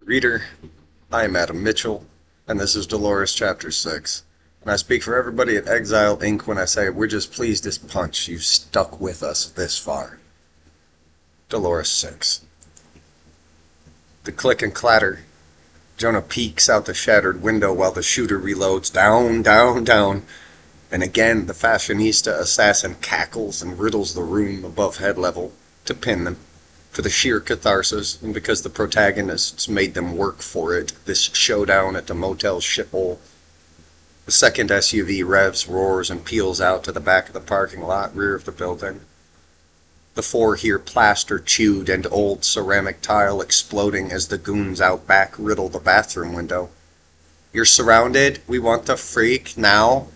Reader, I am Adam Mitchell, and this is Dolores Chapter 6. And I speak for everybody at Exile Inc. when I say we're just pleased as punch you've stuck with us this far. Dolores 6. The click and clatter. Jonah peeks out the shattered window while the shooter reloads. Down, down, down. And again the fashionista assassin cackles and riddles the room above head level to pin them. For the sheer catharsis, and because the protagonists made them work for it, this showdown at the motel shithole. The second SUV revs, roars, and peels out to the back of the parking lot, rear of the building. The four hear plaster chewed and old ceramic tile exploding as the goons out back riddle the bathroom window. You're surrounded? We want the freak now?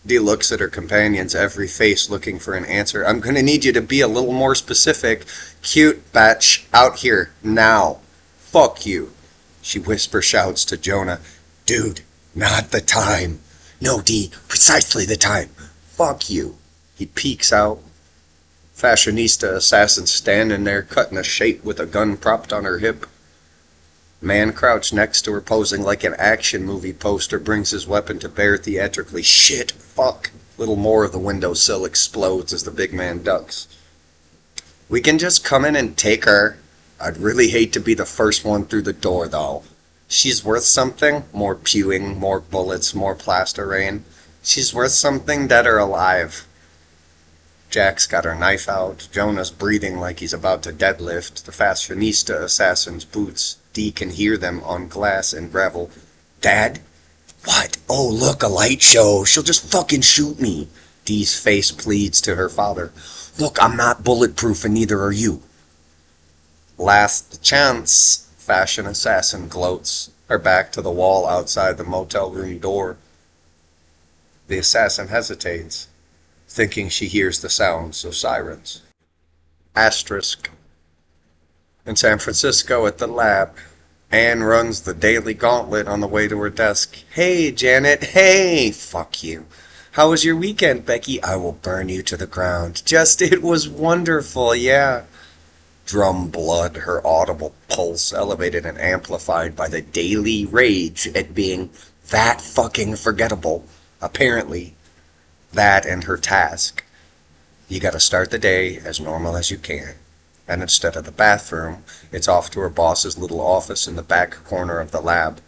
Dee looks at her companions, every face looking for an answer. I'm gonna need you to be a little more specific. Cute, batch, out here, now. Fuck you. She whisper shouts to Jonah. Dude, not the time. No, Dee, precisely the time. Fuck you. He peeks out. Fashionista assassin standing there, cutting a shape with a gun propped on her hip. Man crouched next to her, posing like an action movie poster, brings his weapon to bear theatrically. Shit, fuck. Little more of the windowsill explodes as the big man ducks. We can just come in and take her. I'd really hate to be the first one through the door, though. She's worth something. More pewing, more bullets, more plaster rain. She's worth something, dead or alive. Jack's got her knife out. Jonah's breathing like he's about to deadlift. The fashionista assassin's boots. Dee can hear them on glass and gravel. Dad? What? Oh, look, a light show. She'll just fucking shoot me. Dee's face pleads to her father. Look, I'm not bulletproof and neither are you. Last chance, fashion assassin gloats, her back to the wall outside the motel room door. The assassin hesitates, thinking she hears the sounds of sirens. Asterisk. In San Francisco at the lab, Anne runs the daily gauntlet on the way to her desk. Hey, Janet. Hey, fuck you. How was your weekend, Becky? I will burn you to the ground. It was wonderful, yeah. Drum blood, her audible pulse elevated and amplified by the daily rage at being that fucking forgettable. Apparently, that and her task. You gotta start the day as normal as you can. And instead of the bathroom, it's off to her boss's little office in the back corner of the lab.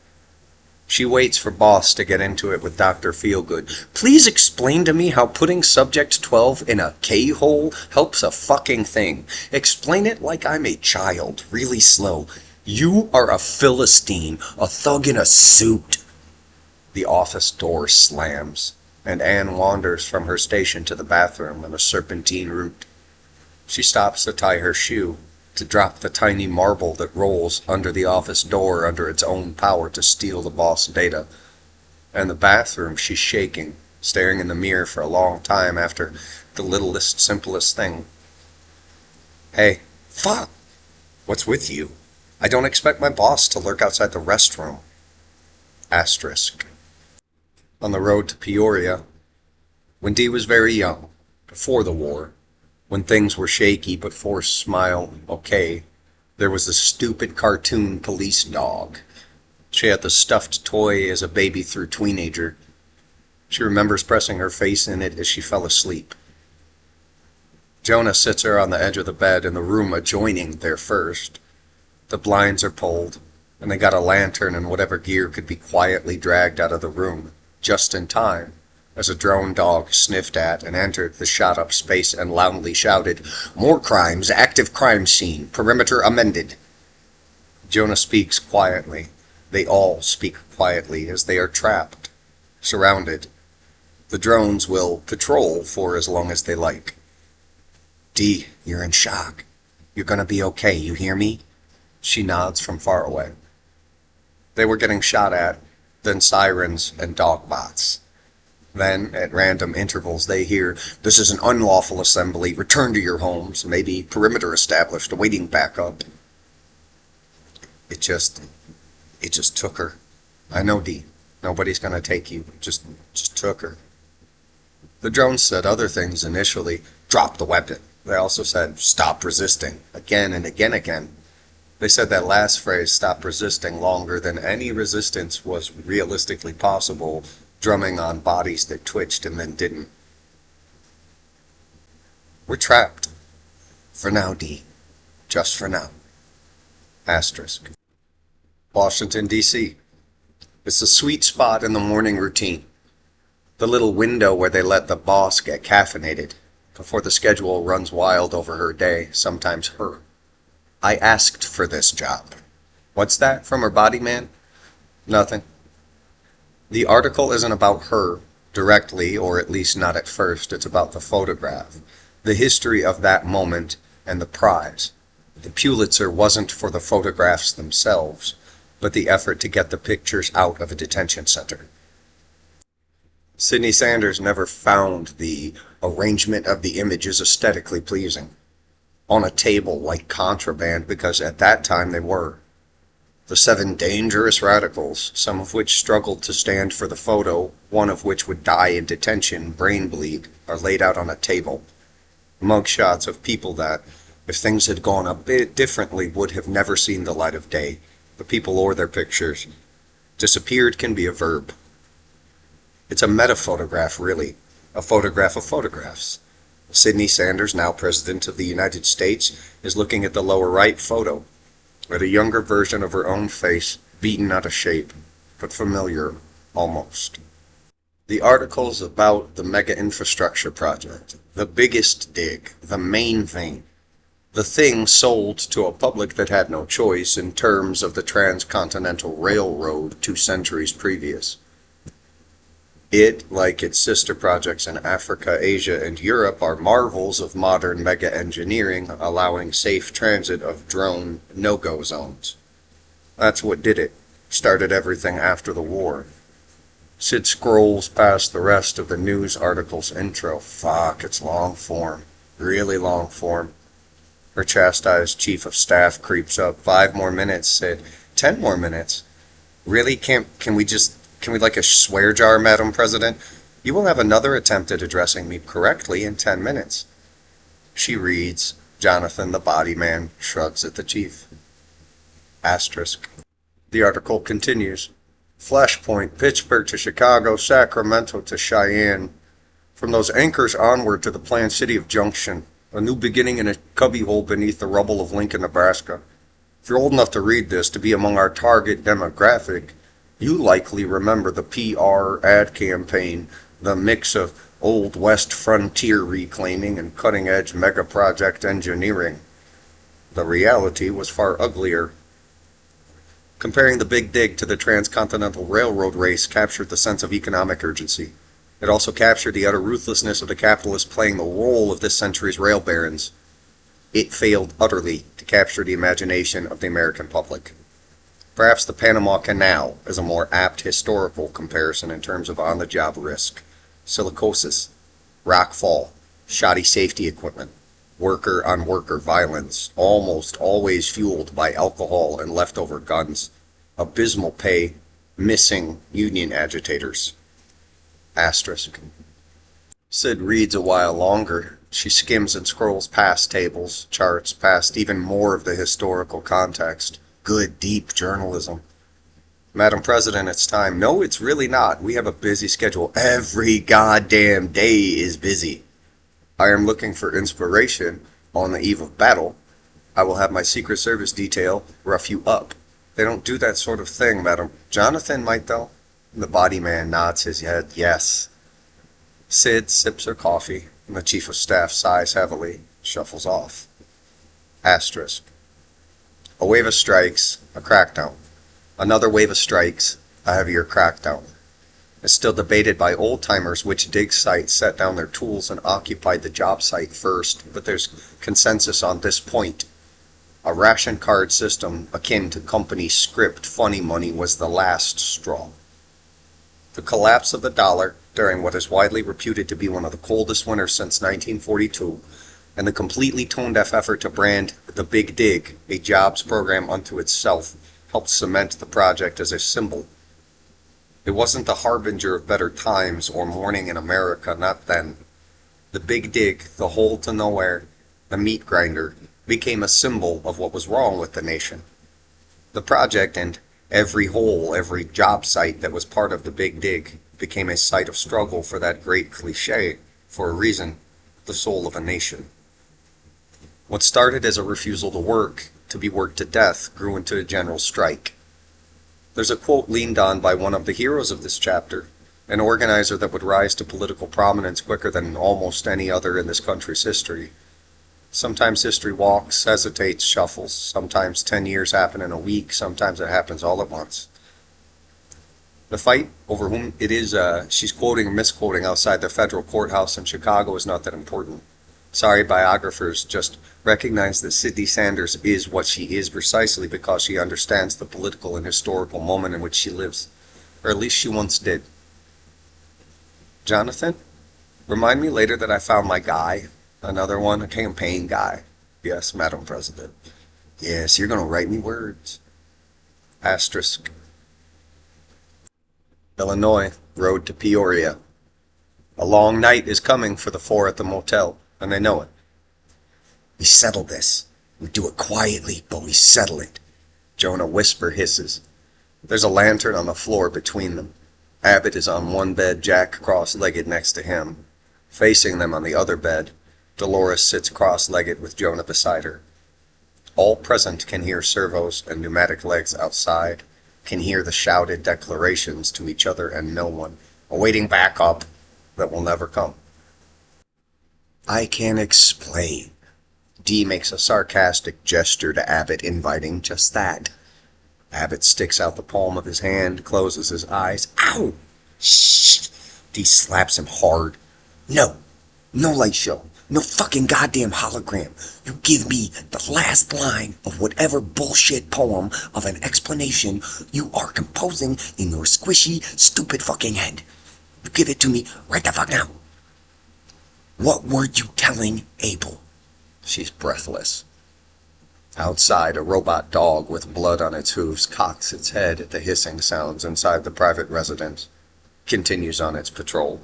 She waits for boss to get into it with Dr. Feelgood. Please explain to me how putting subject 12 in a K-hole helps a fucking thing. Explain it like I'm a child, really slow. You are a Philistine, a thug in a suit. The office door slams, and Anne wanders from her station to the bathroom on a serpentine route. She stops to tie her shoe, to drop the tiny marble that rolls under the office door under its own power to steal the boss data. In the bathroom, she's shaking, staring in the mirror for a long time after the littlest, simplest thing. Hey, fuck! What's with you? I don't expect my boss to lurk outside the restroom. Asterisk. On the road to Peoria, when Dee was very young, before the war, when things were shaky but forced smile okay, there was the stupid cartoon police dog. She had the stuffed toy as a baby through teenager. She remembers pressing her face in it as she fell asleep. Jonah sits her on the edge of the bed in the room adjoining their first. The blinds are pulled, and they got a lantern and whatever gear could be quietly dragged out of the room, just in time, as a drone dog sniffed at and entered the shot-up space and loudly shouted, More crimes, active crime scene, perimeter amended. Jonah speaks quietly. They all speak quietly as they are trapped, surrounded. The drones will patrol for as long as they like. Dee, you're in shock. You're gonna be okay, you hear me? She nods from far away. They were getting shot at, then sirens and dog bots. Then, at random intervals, they hear, This is an unlawful assembly, return to your homes, maybe perimeter established, awaiting backup. It just took her. I know, Dee. Nobody's gonna take you. Just took her. The drones said other things initially. Drop the weapon. They also said, stop resisting. Again and again. They said that last phrase stopped resisting longer than any resistance was realistically possible, drumming on bodies that twitched and then didn't. We're trapped. For now, D. Just for now. Asterisk. Washington, D.C. It's a sweet spot in the morning routine. The little window where they let the boss get caffeinated before the schedule runs wild over her day, sometimes her. I asked for this job. What's that from her body, man? Nothing. The article isn't about her directly, or at least not at first. It's about the photograph, the history of that moment, and the prize. The Pulitzer wasn't for the photographs themselves, but the effort to get the pictures out of a detention center. Sidney Sanders never found the arrangement of the images aesthetically pleasing on a table like contraband, because at that time they were. The 7 dangerous radicals, some of which struggled to stand for the photo, one of which would die in detention, brain bleed, are laid out on a table. Mugshots of people that, if things had gone a bit differently, would have never seen the light of day. The people or their pictures. Disappeared can be a verb. It's a meta-photograph, really. A photograph of photographs. Sidney Sanders, now President of the United States, is looking at the lower right photo, at a younger version of her own face, beaten out of shape, but familiar, almost. The article's about the mega infrastructure project, the biggest dig, the main thing. The thing sold to a public that had no choice in terms of the transcontinental railroad 2 centuries previous. It, like its sister projects in Africa, Asia, and Europe, are marvels of modern mega-engineering, allowing safe transit of drone no-go zones. That's what did it. Started everything after the war. Sid scrolls past the rest of the news article's intro. Fuck, it's long form. Really long form. Her chastised chief of staff creeps up. 5 more minutes, Sid. 10 more minutes. Really? Can we like a swear jar, Madam President? You will have another attempt at addressing me correctly in 10 minutes. She reads. Jonathan, the body man, shrugs at the chief. Asterisk. The article continues. Flashpoint, Pittsburgh to Chicago, Sacramento to Cheyenne. From those anchors onward to the planned city of Junction. A new beginning in a cubbyhole beneath the rubble of Lincoln, Nebraska. If you're old enough to read this, to be among our target demographic, you likely remember the PR ad campaign, the mix of Old West frontier reclaiming and cutting-edge mega-project engineering. The reality was far uglier. Comparing the Big Dig to the Transcontinental Railroad race captured the sense of economic urgency. It also captured the utter ruthlessness of the capitalists playing the role of this century's rail barons. It failed utterly to capture the imagination of the American public. Perhaps the Panama Canal is a more apt historical comparison in terms of on-the-job risk. Silicosis, rockfall, shoddy safety equipment, worker-on-worker violence, almost always fueled by alcohol and leftover guns, abysmal pay, missing union agitators. Asterisk. Sid reads a while longer. She skims and scrolls past tables, charts, past even more of the historical context. Good, deep journalism. Madam President, it's time. No, it's really not. We have a busy schedule. Every goddamn day is busy. I am looking for inspiration on the eve of battle. I will have my Secret Service detail rough you up. They don't do that sort of thing, Madam. Jonathan might, though. The body man nods his head. Yes. Sid sips her coffee, and the chief of staff sighs heavily, shuffles off. Asterisk. A wave of strikes, a crackdown. Another wave of strikes, a heavier crackdown. It's still debated by old-timers which dig sites set down their tools and occupied the job site first, but there's consensus on this point. A ration card system akin to company script funny money was the last straw. The collapse of the dollar during what is widely reputed to be one of the coldest winters since 1942, and the completely tone-deaf effort to brand the Big Dig, a jobs program unto itself, helped cement the project as a symbol. It wasn't the harbinger of better times or morning in America, not then. The Big Dig, the hole to nowhere, the meat grinder, became a symbol of what was wrong with the nation. The project and every hole, every job site that was part of the Big Dig became a site of struggle for that great cliché, for a reason, the soul of a nation. What started as a refusal to work, to be worked to death, grew into a general strike. There's a quote leaned on by one of the heroes of this chapter, an organizer that would rise to political prominence quicker than almost any other in this country's history. Sometimes history walks, hesitates, shuffles. Sometimes 10 years happen in a week. Sometimes it happens all at once. The fight over whom it is she's quoting or misquoting outside the federal courthouse in Chicago is not that important. Sorry, biographers, just recognize that Sidney Sanders is what she is precisely because she understands the political and historical moment in which she lives. Or at least she once did. Jonathan, remind me later that I found my guy. Another one, a campaign guy. Yes, Madam President. Yes, you're going to write me words. Asterisk. Illinois, road to Peoria. A long night is coming for the four at the motel, and they know it. We settle this. We do it quietly, but we settle it. Jonah whisper hisses. There's a lantern on the floor between them. Abbott is on one bed, Jack cross-legged next to him. Facing them on the other bed, Dolores sits cross-legged with Jonah beside her. All present can hear servos and pneumatic legs outside, can hear the shouted declarations to each other and no one, awaiting backup that will never come. I can't explain. Dee makes a sarcastic gesture to Abbott, inviting just that. Abbott sticks out the palm of his hand, closes his eyes. Ow! Shh! Dee slaps him hard. No light show. No fucking goddamn hologram. You give me the last line of whatever bullshit poem of an explanation you are composing in your squishy, stupid fucking head. You give it to me right the fuck now. What were you telling Abel? She's breathless. Outside, a robot dog with blood on its hooves cocks its head at the hissing sounds inside the private residence. Continues on its patrol.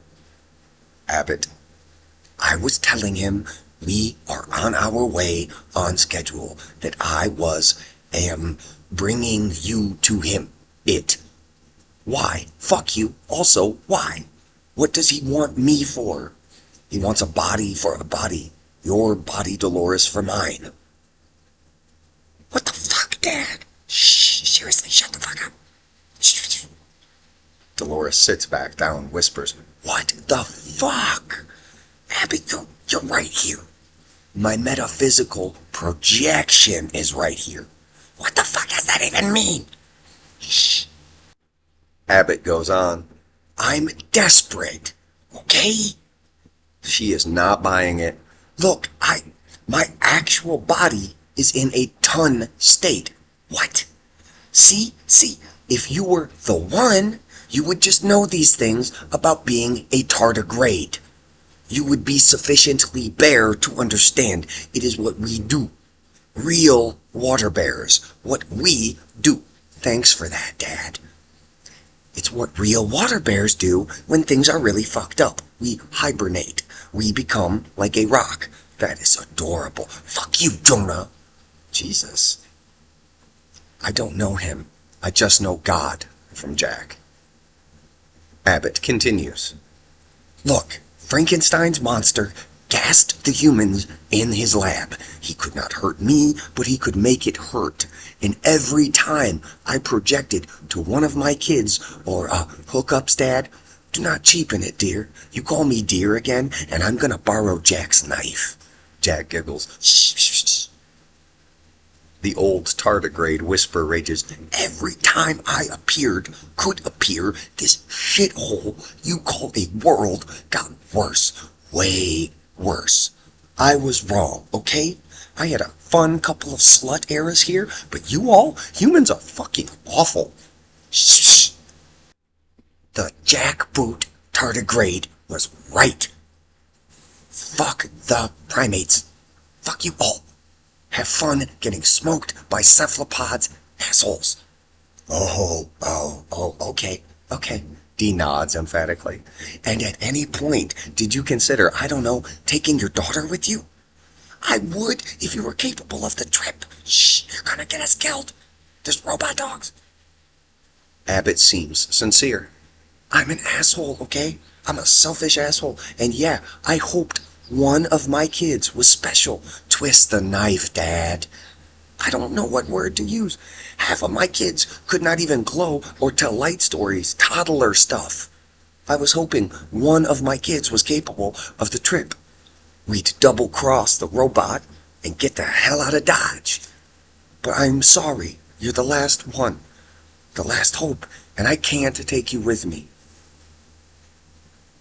Abbott. I was telling him we are on our way, on schedule, that I am bringing you to him. It. Why? Fuck you. Also, why? What does he want me for? He wants a body for a body. Your body, Dolores, for mine. What the fuck, Dad? Shh, seriously, shut the fuck up. Shh. Dolores sits back down, whispers, What the fuck? Abby, you're right here. My metaphysical projection is right here. What the fuck does that even mean? Shh. Abbott goes on. I'm desperate, okay? She is not buying it. Look, my actual body is in a ton state. What? See, if you were the one, you would just know these things about being a tardigrade. You would be sufficiently bare to understand it is what we do. Real water bears. What we do. Thanks for that, Dad. It's what real water bears do when things are really fucked up. We hibernate. We become like a rock. That is adorable. Fuck you, Jonah. Jesus. I don't know him. I just know God, from Jack. Abbott continues. Look, Frankenstein's monster gassed the humans in his lab. He could not hurt me, but he could make it hurt. And every time I projected to one of my kids or hookups, Dad, do not cheapen it, dear. You call me dear again, and I'm gonna borrow Jack's knife. Jack giggles. Shh, shh, shh. The old tardigrade whisper rages. Every time I could appear, this shithole you call a world got worse. Way worse. I was wrong, okay? I had a fun couple of slut eras here, but you all, humans are fucking awful. Shh. The jackboot tardigrade was right. Fuck the primates. Fuck you all. Have fun getting smoked by cephalopods, assholes. Oh, okay. Dee nods emphatically. And at any point, did you consider, I don't know, taking your daughter with you? I would if you were capable of the trip. Shh, you're gonna get us killed. Just robot dogs. Abbott seems sincere. I'm an asshole, okay? I'm a selfish asshole. And yeah, I hoped one of my kids was special. Twist the knife, Dad. I don't know what word to use. Half of my kids could not even glow or tell light stories, toddler stuff. I was hoping one of my kids was capable of the trip. We'd double-cross the robot and get the hell out of Dodge. But I'm sorry, you're the last one, the last hope, and I can't take you with me.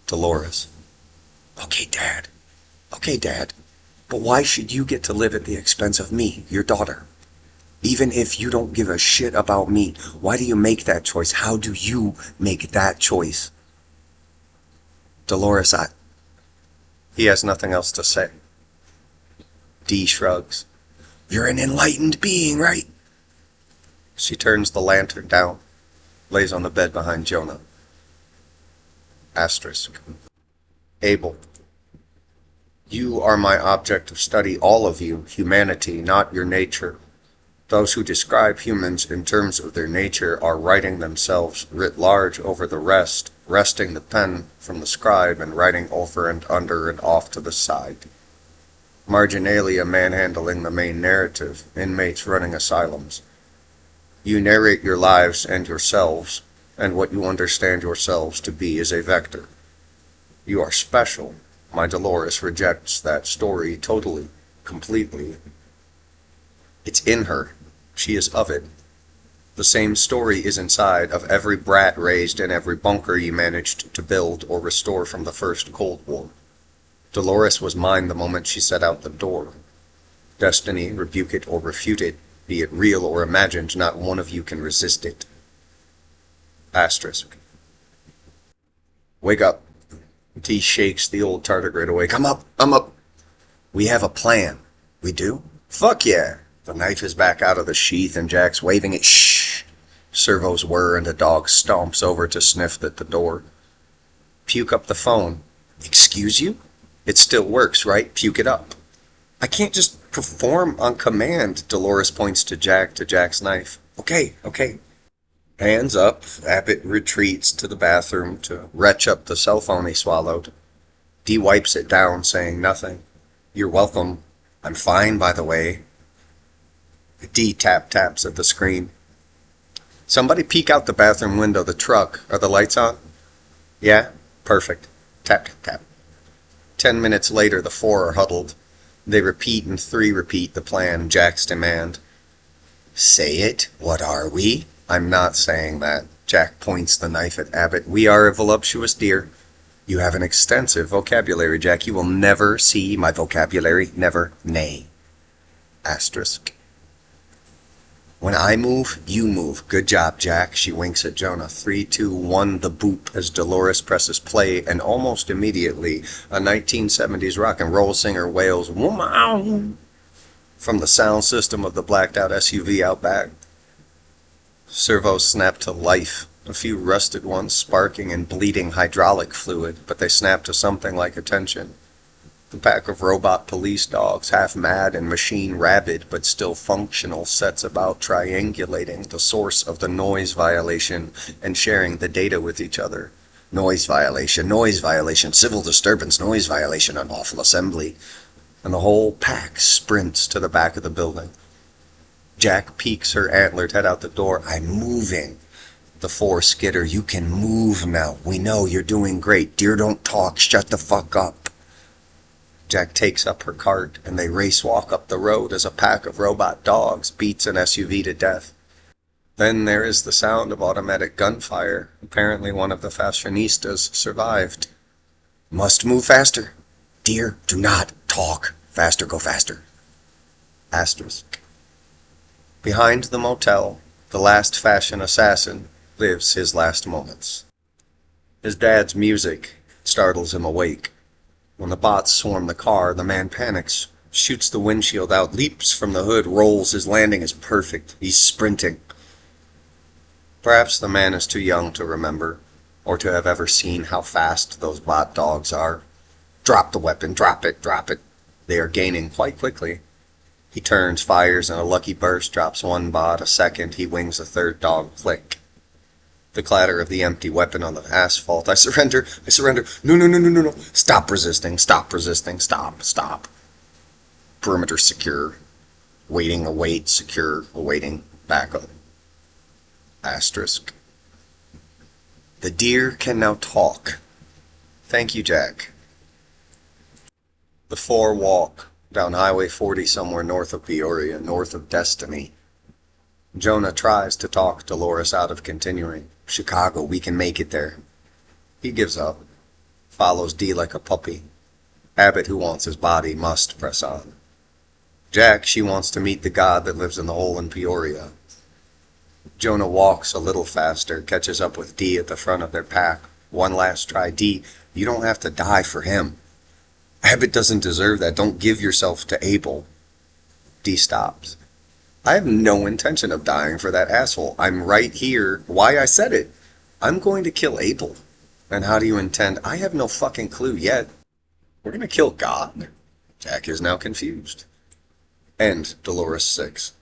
Dolores. Okay, Dad. Okay, Dad. But why should you get to live at the expense of me, your daughter? Even if you don't give a shit about me, why do you make that choice? How do you make that choice? Dolores, He has nothing else to say. Dee shrugs. You're an enlightened being, right? She turns the lantern down, lays on the bed behind Jonah. Asterisk. Abel. You are my object of study, all of you, humanity, not your nature. Those who describe humans in terms of their nature are writing themselves writ large over the rest, wresting the pen from the scribe and writing over and under and off to the side. Marginalia manhandling the main narrative, inmates running asylums. You narrate your lives and yourselves, and what you understand yourselves to be is a vector. You are special. My Dolores rejects that story totally, completely. It's in her. She is of it. The same story is inside of every brat raised in every bunker you managed to build or restore from the first Cold War. Dolores was mine the moment she set out the door. Destiny, rebuke it or refute it, be it real or imagined, not one of you can resist it. Asterisk. Wake up. T shakes the old tardigrade awake. I'm up. We have a plan. We do? Fuck yeah. The knife is back out of the sheath and Jack's waving it. Shh. Servos whir and a dog stomps over to sniff at the door. Puke up the phone. Excuse you? It still works, right? Puke it up. I can't just perform on command. Dolores points to Jack's knife. Okay. Hands up, Abbott retreats to the bathroom to retch up the cell phone he swallowed. Dee wipes it down, saying nothing. You're welcome. I'm fine, by the way. Dee taps at the screen. Somebody peek out the bathroom window. The truck. Are the lights on? Yeah? Perfect. Tap. 10 minutes later, the four are huddled. They repeat and three repeat the plan, Jack's demand. Say it. What are we? I'm not saying that. Jack points the knife at Abbott. We are a voluptuous deer. You have an extensive vocabulary, Jack. You will never see my vocabulary. Never. Nay. Asterisk. When I move, you move. Good job, Jack. She winks at Jonah. 3, 2, 1, the boop as Dolores presses play, and almost immediately a 1970s rock and roll singer wails, "Woman!" from the sound system of the blacked-out SUV out back. Servos snap to life, a few rusted ones sparking and bleeding hydraulic fluid, but they snap to something like attention. The pack of robot police dogs, half mad and machine rabid but still functional, sets about triangulating the source of the noise violation and sharing the data with each other. Noise violation, civil disturbance, noise violation, unlawful assembly. And the whole pack sprints to the back of the building. Jack peeks her antlered head out the door. I'm moving. The four skitter. You can move now. We know you're doing great. Deer don't talk. Shut the fuck up. Jack takes up her cart, and they race walk up the road as a pack of robot dogs beats an SUV to death. Then there is the sound of automatic gunfire. Apparently one of the fashionistas survived. Must move faster. Dear, do not talk. Faster, go faster. Asterisk. Behind the motel, the last fashion assassin lives his last moments. His dad's music startles him awake. When the bots swarm the car, the man panics, shoots the windshield out, leaps from the hood, rolls. His landing is perfect. He's sprinting. Perhaps the man is too young to remember, or to have ever seen how fast those bot dogs are. Drop the weapon, drop it. They are gaining quite quickly. He turns, fires, and a lucky burst drops one bot. A second, he wings a third dog. Click. The clatter of the empty weapon on the asphalt. I surrender. I surrender. No, no, no, no, no, no. Stop resisting. Stop resisting. Stop. Stop. Perimeter secure. Waiting, await, secure, awaiting, backup. Asterisk. The deer can now talk. Thank you, Jack. The four walk down Highway 40 somewhere north of Peoria, north of Destiny. Jonah tries to talk Dolores out of continuing. Chicago, we can make it there. He gives up. Follows Dee like a puppy. Abbott, who wants his body, must press on. Jack, she wants to meet the god that lives in the hole in Peoria. Jonah walks a little faster, catches up with Dee at the front of their pack. One last try. Dee, you don't have to die for him. Abbott doesn't deserve that. Don't give yourself to Abel. Dee stops. I have no intention of dying for that asshole. I'm right here. Why I said it. I'm going to kill Abel. And how do you intend? I have no fucking clue yet. We're going to kill God? Jack is now confused. End Dolores 6.